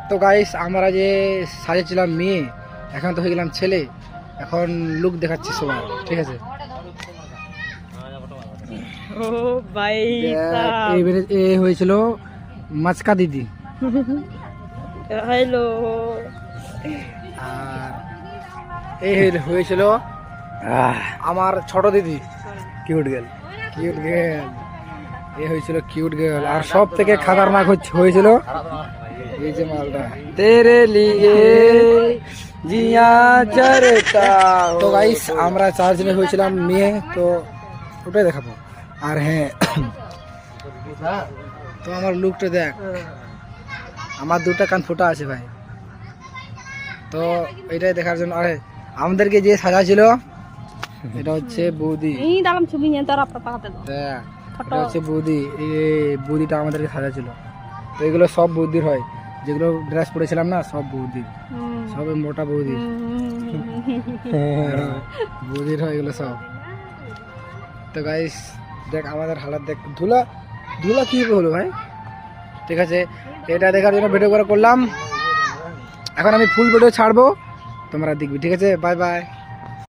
তো গাইস আমরা যে সাজেছিলাম মেয়ে, এখন তো হয়ে গেলাম ছেলে। এখন লুক দেখাচ্ছি সবাই, ঠিক আছে? ও ভাই এ হয়েছিল মাচকা দিদি, হ্যালো। আর এই হয়েছিল আমার ছোট দিদি, কিউট গার্ল। কিউট গার্ল, এ হয়েছিল কিউট গার্ল। আর সব থেকে খাতারনাক হয়েছিল এই যে মালটা, তেরে লিয়ে জিয়া চরতা। তো গাইস আমরা 4 জনে হয়েছিলাম মেয়ে, তো ওটাই দেখাবো। আর হ্যাঁ, তো আমার লুকটা দেখ, আমার 2টা কান ফোটা আছে ভাই। তো এটাই দেখার জন্য। আরে আমাদেরকে যে সাজা ছিল, এটা হচ্ছে বৌদি। এই দাম ছবি নিয়ে তার আপনার পাকাতে দাও। দেখ, এটা হচ্ছে বৌদি। এই বৌদিটা আমাদেরকে সাজা ছিল। তো এগুলো সব বৌদির হয়, যেগুলো ড্রেস পরেছিলাম না, সব বৌদি, সব মোটা বৌদি। বৌদির হয় এগুলো সব। তো গাইস দেখ আমাদের হালাত দেখ, ধুলা ধুলা কি হলো ভাই। ঠিক আছে, এটা দেখার জন্য ভিডিও করে করলাম। এখন আমি ফুল ভিডিও ছাড়বো, তোমরা দেখবি, ঠিক আছে? Bye bye.